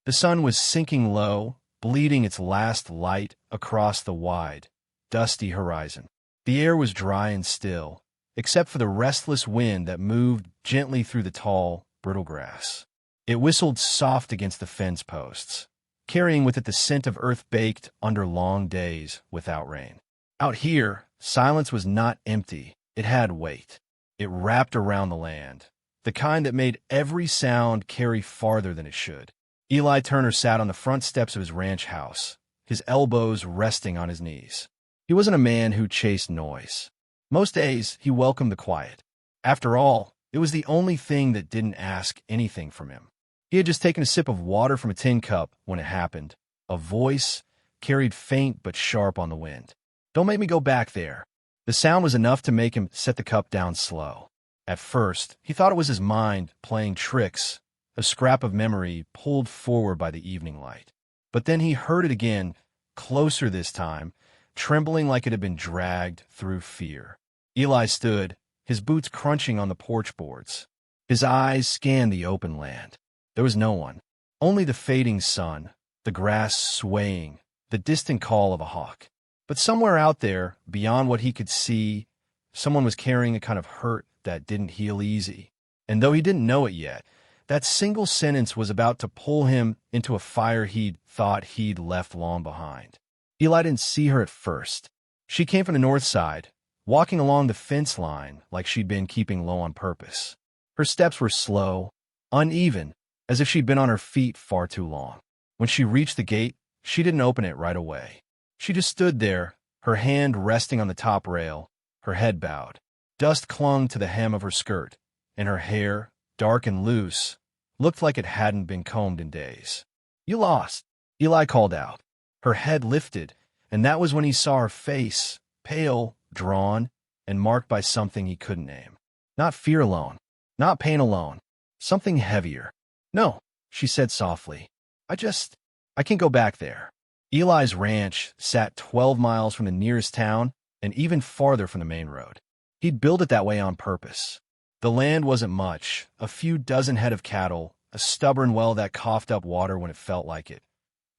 The sun was sinking low, bleeding its last light across the wide, dusty horizon. The air was dry and still, except for the restless wind that moved gently through the tall, brittle grass. It whistled soft against the fence posts, carrying with it the scent of earth baked under long days without rain. Out here, silence was not empty. It had weight. It wrapped around the land, the kind that made every sound carry farther than it should. Eli Turner sat on the front steps of his ranch house, his elbows resting on his knees. He wasn't a man who chased noise. Most days, he welcomed the quiet. After all, it was the only thing that didn't ask anything from him. He had just taken a sip of water from a tin cup when it happened. A voice carried faint but sharp on the wind. "Don't make me go back there." The sound was enough to make him set the cup down slow. At first, he thought it was his mind playing tricks, a scrap of memory pulled forward by the evening light. But then he heard it again, closer this time, trembling like it had been dragged through fear. Eli stood, his boots crunching on the porch boards. His eyes scanned the open land. There was no one, only the fading sun, the grass swaying, the distant call of a hawk. But somewhere out there, beyond what he could see, someone was carrying a kind of hurt that didn't heal easy. And though he didn't know it yet, that single sentence was about to pull him into a fire he'd thought he'd left long behind. Eli didn't see her at first. She came from the north side, walking along the fence line like she'd been keeping low on purpose. Her steps were slow, uneven, as if she'd been on her feet far too long. When she reached the gate, she didn't open it right away. She just stood there, her hand resting on the top rail, her head bowed. Dust clung to the hem of her skirt, and her hair, dark and loose, looked like it hadn't been combed in days. "You lost," Eli called out. Her head lifted, and that was when he saw her face, pale, drawn, and marked by something he couldn't name. Not fear alone, not pain alone, something heavier. "No," she said softly. I can't go back there." Eli's ranch sat 12 miles from the nearest town and even farther from the main road. He'd built it that way on purpose. The land wasn't much, a few dozen head of cattle, a stubborn well that coughed up water when it felt like it.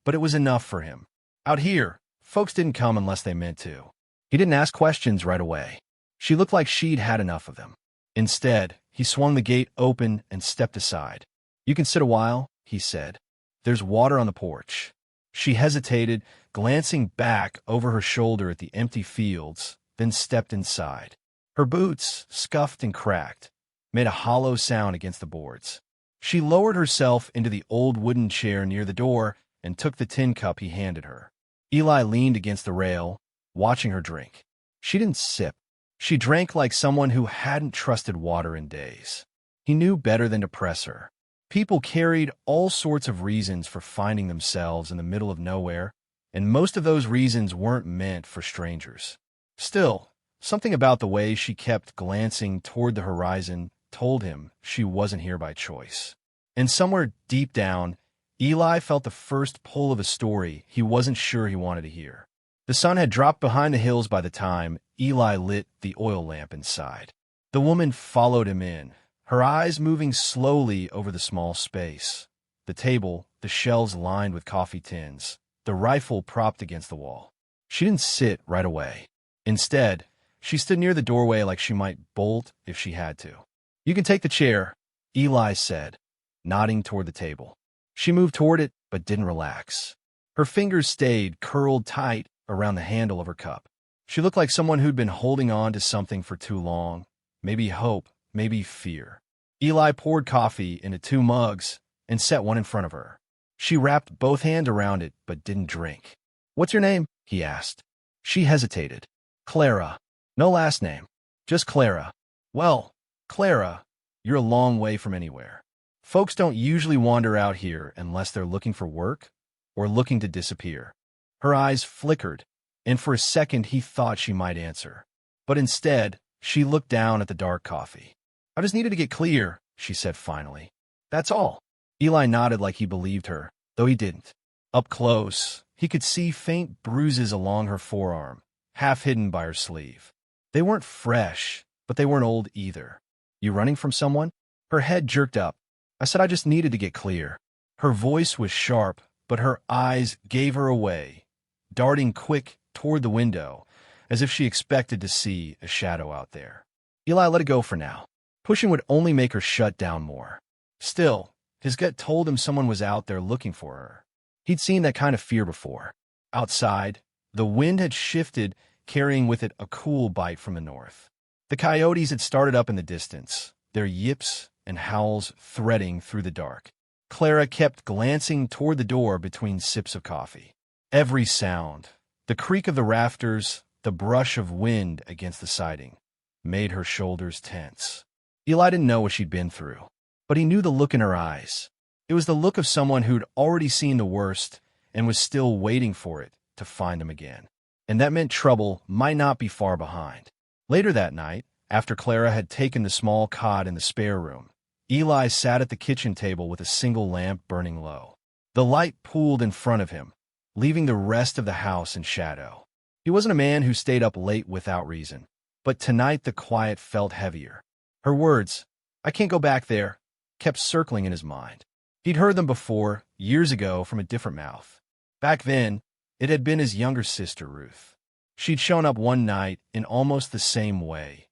But it was enough for him. Out here, folks didn't come unless they meant to. He didn't ask questions right away. She looked like she'd had enough of him. Instead, he swung the gate open and stepped aside. "You can sit a while," he said. "There's water on the porch." She hesitated, glancing back over her shoulder at the empty fields, then stepped inside. Her boots, scuffed and cracked, made a hollow sound against the boards. She lowered herself into the old wooden chair near the door and took the tin cup he handed her. Eli leaned against the rail, watching her drink. She didn't sip. She drank like someone who hadn't trusted water in days. He knew better than to press her. People carried all sorts of reasons for finding themselves in the middle of nowhere, and most of those reasons weren't meant for strangers. Still, something about the way she kept glancing toward the horizon told him she wasn't here by choice. And somewhere deep down, Eli felt the first pull of a story he wasn't sure he wanted to hear. The sun had dropped behind the hills by the time Eli lit the oil lamp inside. The woman followed him in, her eyes moving slowly over the small space. The table, the shelves lined with coffee tins, the rifle propped against the wall. She didn't sit right away. Instead, she stood near the doorway like she might bolt if she had to. "You can take the chair," Eli said, nodding toward the table. She moved toward it, but didn't relax. Her fingers stayed curled tight around the handle of her cup. She looked like someone who'd been holding on to something for too long, maybe hope, maybe fear. Eli poured coffee into 2 mugs and set one in front of her. She wrapped both hands around it, but didn't drink. "What's your name?" he asked. She hesitated. "Clara. No last name. Just Clara." "Well, Clara, you're a long way from anywhere. Folks don't usually wander out here unless they're looking for work or looking to disappear." Her eyes flickered, and for a second he thought she might answer. But instead, she looked down at the dark coffee. "I just needed to get clear," she said finally. "That's all." Eli nodded like he believed her, though he didn't. Up close, he could see faint bruises along her forearm, half hidden by her sleeve. They weren't fresh, but they weren't old either. "You running from someone?" Her head jerked up. "I said I just needed to get clear." Her voice was sharp, but her eyes gave her away, darting quick toward the window, as if she expected to see a shadow out there. Eli let it go for now. Pushing would only make her shut down more. Still, his gut told him someone was out there looking for her. He'd seen that kind of fear before. Outside, the wind had shifted, carrying with it a cool bite from the north. The coyotes had started up in the distance, their yips and howls threading through the dark. Clara kept glancing toward the door between sips of coffee. Every sound, the creak of the rafters, the brush of wind against the siding, made her shoulders tense. Eli didn't know what she'd been through, but he knew the look in her eyes. It was the look of someone who'd already seen the worst and was still waiting for it to find them again. And that meant trouble might not be far behind. Later that night, after Clara had taken the small cot in the spare room, Eli sat at the kitchen table with a single lamp burning low. The light pooled in front of him, leaving the rest of the house in shadow. He wasn't a man who stayed up late without reason, but tonight the quiet felt heavier. Her words, "I can't go back there," kept circling in his mind. He'd heard them before, years ago, from a different mouth. Back then, it had been his younger sister, Ruth. She'd shown up one night in almost the same way.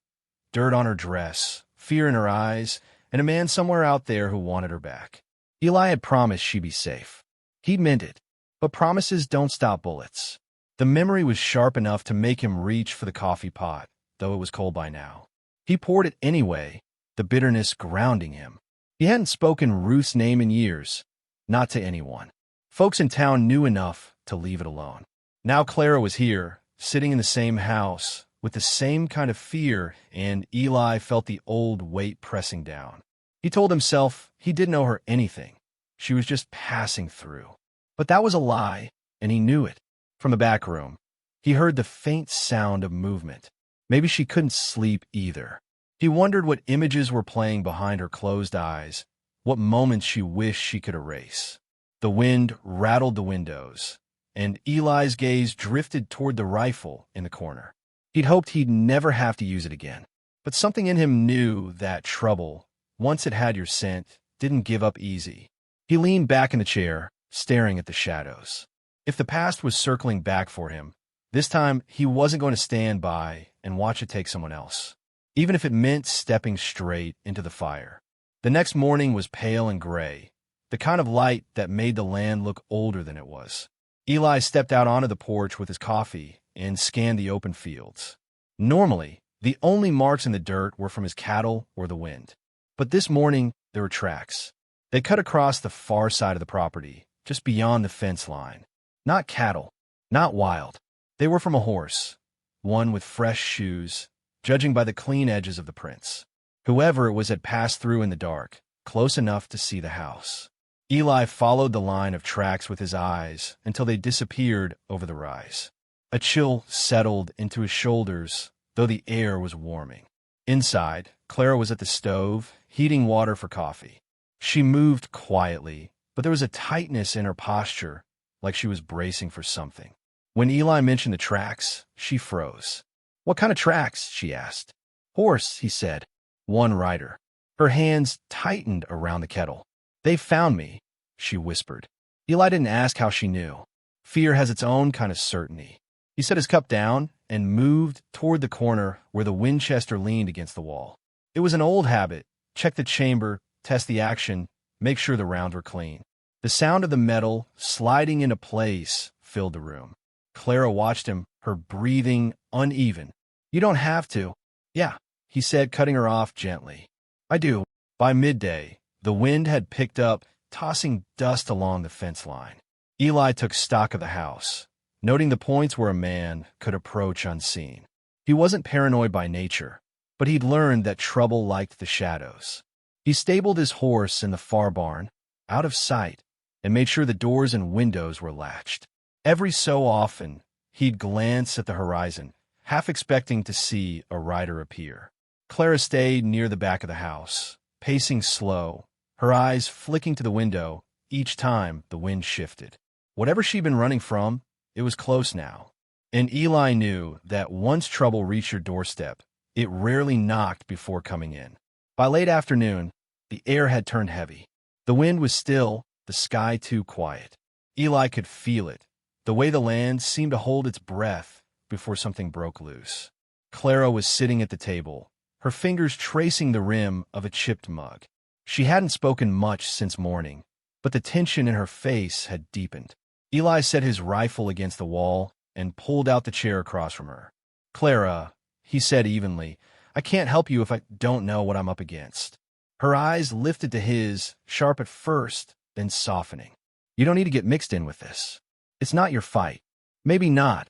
Dirt on her dress, fear in her eyes, and a man somewhere out there who wanted her back. Eli had promised she'd be safe. He'd meant it, but promises don't stop bullets. The memory was sharp enough to make him reach for the coffee pot, though it was cold by now. He poured it anyway, the bitterness grounding him. He hadn't spoken Ruth's name in years, not to anyone. Folks in town knew enough to leave it alone. Now Clara was here, sitting in the same house, with the same kind of fear, and Eli felt the old weight pressing down. He told himself he didn't owe her anything. She was just passing through. But that was a lie, and he knew it. From the back room, he heard the faint sound of movement. Maybe she couldn't sleep either. He wondered what images were playing behind her closed eyes, what moments she wished she could erase. The wind rattled the windows, and Eli's gaze drifted toward the rifle in the corner. He'd hoped he'd never have to use it again. But something in him knew that trouble, once it had your scent, didn't give up easy. He leaned back in the chair, staring at the shadows. If the past was circling back for him, this time he wasn't going to stand by and watch it take someone else, even if it meant stepping straight into the fire. The next morning was pale and gray, the kind of light that made the land look older than it was. Eli stepped out onto the porch with his coffee and scanned the open fields. Normally, the only marks in the dirt were from his cattle or the wind. But this morning, there were tracks. They cut across the far side of the property, just beyond the fence line. Not cattle, not wild. They were from a horse, one with fresh shoes, judging by the clean edges of the prints. Whoever it was had passed through in the dark, close enough to see the house. Eli followed the line of tracks with his eyes until they disappeared over the rise. A chill settled into his shoulders, though the air was warming. Inside, Clara was at the stove, heating water for coffee. She moved quietly, but there was a tightness in her posture, like she was bracing for something. When Eli mentioned the tracks, she froze. "What kind of tracks?" she asked. "Horse," he said. "One rider." Her hands tightened around the kettle. "They found me," she whispered. Eli didn't ask how she knew. Fear has its own kind of certainty. He set his cup down and moved toward the corner where the Winchester leaned against the wall. It was an old habit. Check the chamber, test the action, make sure the rounds were clean. The sound of the metal sliding into place filled the room. Clara watched him, her breathing uneven. "You don't have to." "Yeah," he said, cutting her off gently. "I do." By midday, the wind had picked up, tossing dust along the fence line. Eli took stock of the house, noting the points where a man could approach unseen. He wasn't paranoid by nature, but he'd learned that trouble liked the shadows. He stabled his horse in the far barn, out of sight, and made sure the doors and windows were latched. Every so often, he'd glance at the horizon, half expecting to see a rider appear. Clara stayed near the back of the house, pacing slow, her eyes flicking to the window each time the wind shifted. Whatever she'd been running from, it was close now. And Eli knew that once trouble reached your doorstep, it rarely knocked before coming in. By late afternoon, the air had turned heavy. The wind was still, the sky too quiet. Eli could feel it, the way the land seemed to hold its breath before something broke loose. Clara was sitting at the table, her fingers tracing the rim of a chipped mug. She hadn't spoken much since morning, but the tension in her face had deepened. Eli set his rifle against the wall and pulled out the chair across from her. "Clara," he said evenly, "I can't help you if I don't know what I'm up against." Her eyes lifted to his, sharp at first, then softening. "You don't need to get mixed in with this. It's not your fight." "Maybe not,"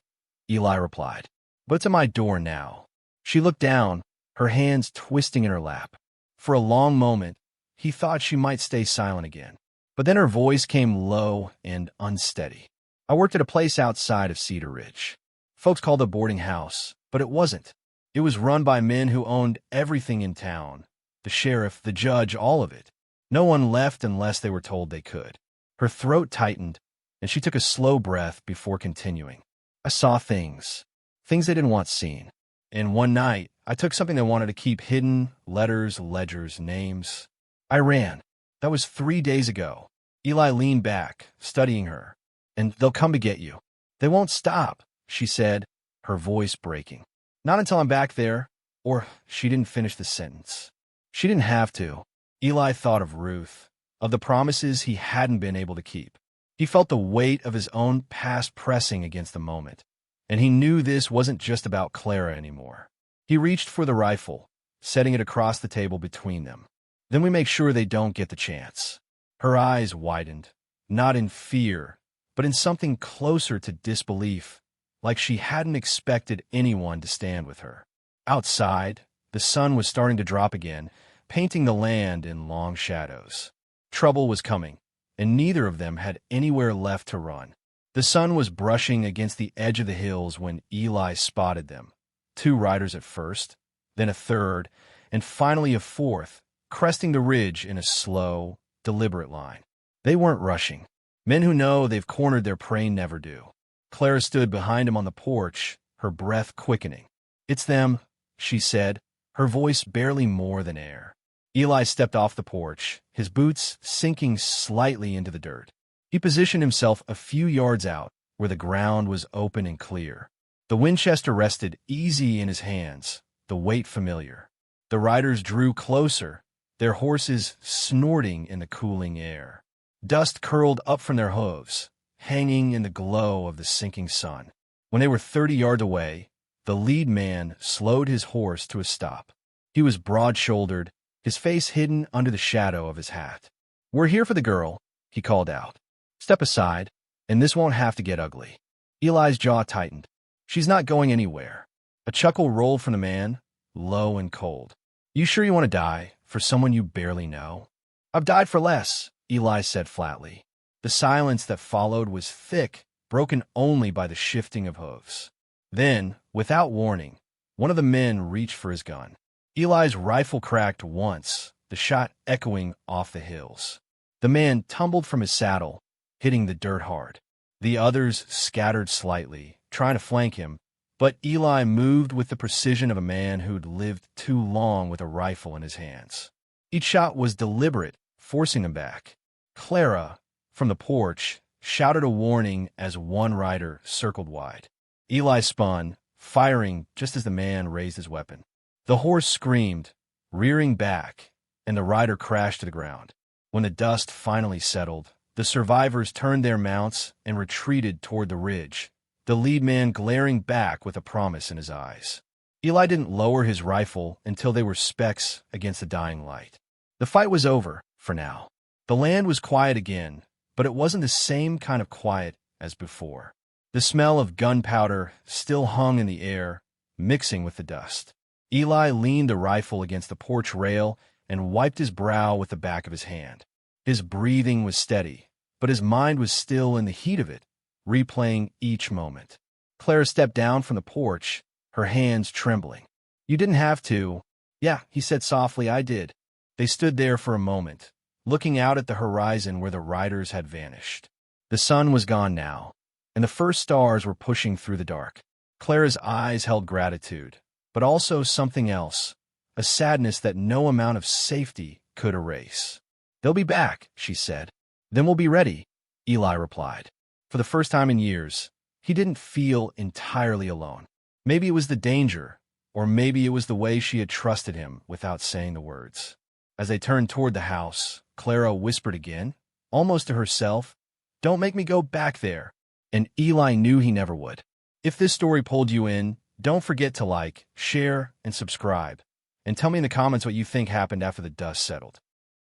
Eli replied, "but it's at my door now." She looked down, her hands twisting in her lap. For a long moment, he thought she might stay silent again. But then her voice came low and unsteady. "I worked at a place outside of Cedar Ridge. Folks called it a boarding house, but it wasn't. It was run by men who owned everything in town. The sheriff, the judge, all of it. No one left unless they were told they could." Her throat tightened, and she took a slow breath before continuing. "I saw things they didn't want seen. And one night, I took something they wanted to keep hidden, letters, ledgers, names. I ran. That was 3 days ago." Eli leaned back, studying her. "And they'll come to get you. They won't stop," she said, her voice breaking. "Not until I'm back there." Or she didn't finish the sentence. She didn't have to. Eli thought of Ruth, of the promises he hadn't been able to keep. He felt the weight of his own past pressing against the moment, and he knew this wasn't just about Clara anymore. He reached for the rifle, setting it across the table between them. "Then we make sure they don't get the chance." Her eyes widened, not in fear, but in something closer to disbelief, like she hadn't expected anyone to stand with her. Outside, the sun was starting to drop again, painting the land in long shadows. Trouble was coming, and neither of them had anywhere left to run. The sun was brushing against the edge of the hills when Eli spotted them. 2 riders at first, then a third, and finally a fourth, cresting the ridge in a slow, deliberate line. They weren't rushing. Men who know they've cornered their prey never do. Clara stood behind him on the porch, her breath quickening. "It's them," she said, her voice barely more than air. Eli stepped off the porch, his boots sinking slightly into the dirt. He positioned himself a few yards out, where the ground was open and clear. The Winchester rested easy in his hands, the weight familiar. The riders drew closer, their horses snorting in the cooling air. Dust curled up from their hooves, hanging in the glow of the sinking sun. When they were 30 yards away, the lead man slowed his horse to a stop. He was broad-shouldered, his face hidden under the shadow of his hat. "We're here for the girl," he called out. "Step aside, and this won't have to get ugly." Eli's jaw tightened. "She's not going anywhere." A chuckle rolled from the man, low and cold. "You sure you want to die for someone you barely know?" "I've died for less," Eli said flatly. The silence that followed was thick, broken only by the shifting of hooves. Then, without warning, one of the men reached for his gun. Eli's rifle cracked once, the shot echoing off the hills. The man tumbled from his saddle, hitting the dirt hard. The others scattered slightly, trying to flank him, but Eli moved with the precision of a man who'd lived too long with a rifle in his hands. Each shot was deliberate, forcing them back. Clara, from the porch, shouted a warning as one rider circled wide. Eli spun, firing just as the man raised his weapon. The horse screamed, rearing back, and the rider crashed to the ground. When the dust finally settled, the survivors turned their mounts and retreated toward the ridge, the lead man glaring back with a promise in his eyes. Eli didn't lower his rifle until they were specks against the dying light. The fight was over, for now. The land was quiet again, but it wasn't the same kind of quiet as before. The smell of gunpowder still hung in the air, mixing with the dust. Eli leaned the rifle against the porch rail and wiped his brow with the back of his hand. His breathing was steady, but his mind was still in the heat of it, replaying each moment. Clara stepped down from the porch, her hands trembling. "You didn't have to." "Yeah," he said softly, "I did." They stood there for a moment, looking out at the horizon where the riders had vanished. The sun was gone now, and the first stars were pushing through the dark. Clara's eyes held gratitude, but also something else, a sadness that no amount of safety could erase. "They'll be back," she said. Then we'll be ready, Eli replied. For the first time in years, he didn't feel entirely alone. Maybe it was the danger, or maybe it was the way she had trusted him without saying the words. As they turned toward the house, Clara whispered again, almost to herself, "Don't make me go back there." And Eli knew he never would. If this story pulled you in, don't forget to like, share, and subscribe. And tell me in the comments what you think happened after the dust settled.